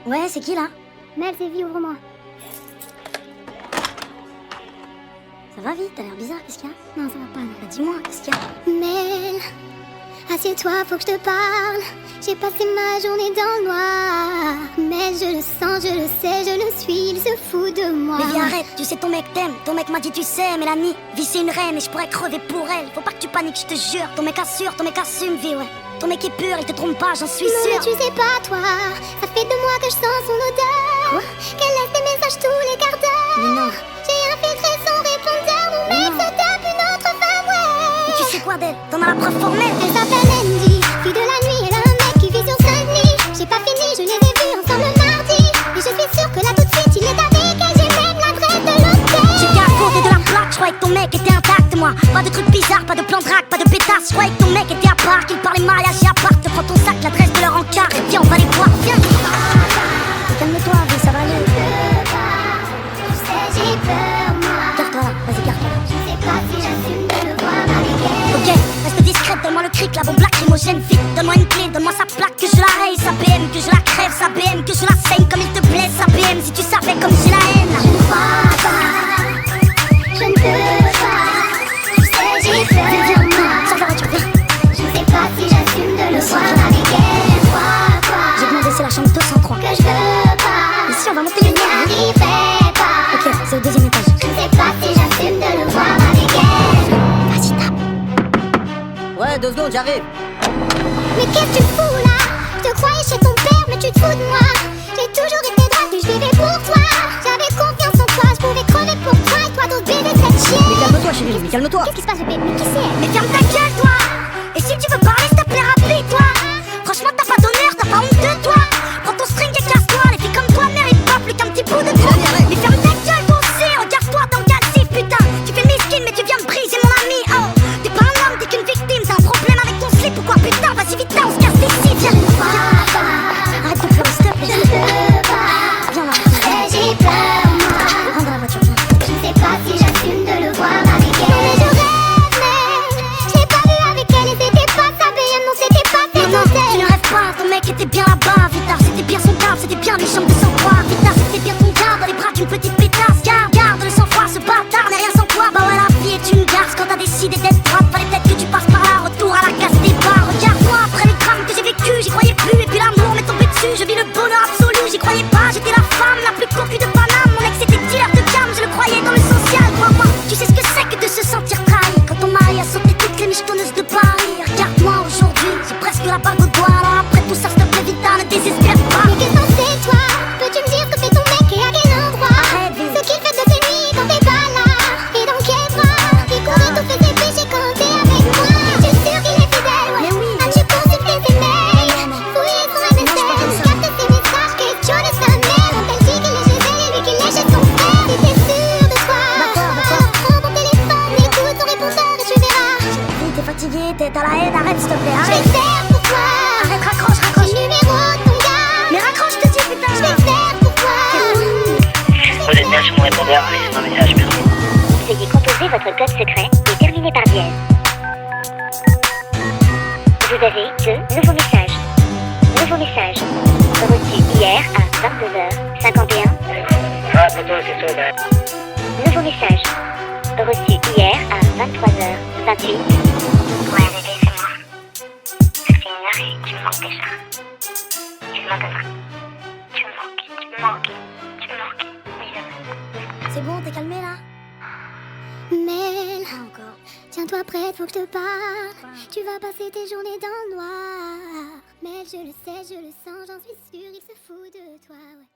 Ouais, c'est qui là? Mel, c'est vie, ouvre-moi. Ça va vite, t'as l'air bizarre, qu'est-ce qu'il y a? Non, ça va pas, non. Bah dis-moi, qu'est-ce qu'il y a? Mel, assieds-toi, faut que je te parle. J'ai passé ma journée dans le noir. Mais je le sens, je le sais, je le suis, il se fout de moi. Mais viens, arrête, tu sais ton mec t'aime. Ton mec m'a dit tu sais, Mélanie, vie c'est une reine et je pourrais crever pour elle. Faut pas que tu paniques, je te jure. Ton mec assure, ton mec assume, vie, ouais. Ton mec est pur, il te trompe pas, j'en suis Non, sûre. mais tu sais pas, toi. Ça fait 2 mois que je sens son odeur. Quoi? Qu'elle laisse des messages tous les quarts d'heure. Mais non. J'ai infiltré son répondeur. Mon mec se tape une autre femme, ouais. Et tu sais quoi d'elle? T'en as la preuve formelle. Elle s'appelle Andy, fille de la nuit, elle a un mec qui vit sur Saint-Denis. J'ai pas fini, je les ai vus ensemble mardi. Et je suis sûre que là tout de suite il est avec elle, j'ai même l'adresse de l'hôtel. J'étais à côté de la plaque, je croyais que ton mec était intact, moi. Pas de trucs bizarres, pas de plan de drague, pas de pétasse. Je croyais que ton mec était à part, qu'il parlait mariage et appart. Prends ton sac, l'adresse de leur encart et viens, on va les voir, viens. Calme-toi, vie, ça va aller. Je peux pas, tu sais j'ai peur moi. Garde-toi là, vas-y, garde-toi là. Je sais pas si j'assume de le voir avec elle. Ok, reste discrète, donne-moi le cric, la bombe lacrymogène, vite. Donne-moi une clé, donne-moi sa plaque, que je la raye, sa BM, que je la crève, sa BM, que je la saigne comme il te plaît, sa BM. Si tu savais comme j'ai la haine. Je ne crois pas, je ne peux pas, tu sais j'ai peur moi. Sors de la voiture, viens. Je ne sais pas si j'assume de le voir avec elle. Crois J'ai demandé, c'est la chambre 203. que je veux pas. Ici, on va monter les Je n'y liens. arriverai pas. Ok, c'est au 2e étage. Je ne sais pas si j'assume de le voir avec elle. Vas-y, tape. Ouais, 2 secondes, j'arrive. Mais qu'est-ce que tu fous là? Je te croyais chez ton père, mais tu te fous de moi. J'ai toujours été droite et je vivais pour toi. J'avais confiance en toi, je pouvais crever pour toi. Et toi d'autres bébés de cette chienne. Mais calme-toi, chérie, mais calme-toi. Qu'est-ce qui se passe, bébé? Mais qui c'est elle? Mais ferme ta gueule, toi. Et si tu veux parler, s'il te plaît, rapide-toi. Franchement, t'as pas d'honneur, t'as pas honte de toi. Prends ton string et casse-toi. Les filles comme toi méritent pas plus qu'un petit bout de toi. Mais ferme ta gueule, toi aussi. Regarde-toi dans le calcif, putain. Tu fais miskin, mais tu viens de briser mon ami. Oh, t'es pas un homme, t'es qu'une victime. T'as un problème avec ton slip ou quoi, putain? Vas-y, vite, là, on se casse d'ici. Viens. Arrête de pleurer, s'il te plaît. Je ne peux pas. Viens là. J'ai peur, moi. Rentre dans la voiture, viens. Je ne sais pas si j'assume de le voir avec elle. Non, mais je rêve, mais je l'ai pas vu avec elle. Et c'était pas sa BM, non, c'était pas ses Non, tu conseils. ne rêves pas, ton mec était bien là-bas, Vita. C'était bien son taf, c'était bien les chambres de sang-froid, Vita. C'était bien ton gars dans les bras d'une petite pétasse. Garde le sang-froid, ce bâtard n'est rien sans toi. Bah ouais, la vie est une garce quand t'as décidé d'être droite. Fallait peut-être que tu passes par là, retour à la case départ. Regarde-moi, après les drames que j'ai vécu, j'y croyais plus. Et puis l'amour m'est tombé dessus, je vis le bonheur absolu. J'y croyais pas, j'étais la femme la plus copie de Paname. Mon ex était dealer de gamme, je le croyais dans le social. Crois-moi, tu sais ce que c'est que de se sentir trahi. Quand ton mari a sauté toutes les michetonneuses de Paris. Regarde-moi aujourd'hui, j'ai presque la bague au doigt. Alors après tout ça, s'il te plaît, Vita, ne désespère pas. Mais qu'est-ce que c'est, toi? Peux-tu me dire ce que fait ton mec et à quel endroit? Arrête, Vivi. Ce qu'il fait de ses nuits quand t'es pas là. Et dans quel bras? Il courait tous ses péchés quand t'es avec moi. Je suis sûre qu'il est fidèle, ouais. Mais oui. As-tu consulté ses mails? Fouillé son MSN, capté ses messages, questionné sa mère. Quand elle dit qu'il est chez elle et lui qu'il est chez son frère. Si t'es sûr de toi, D'accord. alors prends ton téléphone, écoute son répondeur et tu verras. T'es fatigué, t'as la haine, arrête s'il te plaît, Je vais arrête. faire pour toi. Arrête, raccroche, J'ai raccroche. le numéro de ton gars. Mais raccroche, je te dis, putain. Je vais faire pour toi. Vous êtes bien sur mon répondeur, laissez un message, merci. Veuillez composer votre code secret et terminer par dièse. Vous avez 2 nouveaux messages. Nouveau message. Reçu hier à 22h51. Ah, poto, c'est ça, là. Nouveau message. Reçu hier à 23h28. Ouais, bébé, c'est moi. Ça fait 1 heure et tu me manques déjà. Tu me manques à ça. Tu me manques, tu me manques, tu me manques. Oui, C'est bon, t'es calmé là? Mel, Ah, encore. tiens-toi prête, faut que je te parle. Tu vas passer tes journées dans le noir. Mais je le sais, je le sens, j'en suis sûre, il se fout de toi, ouais.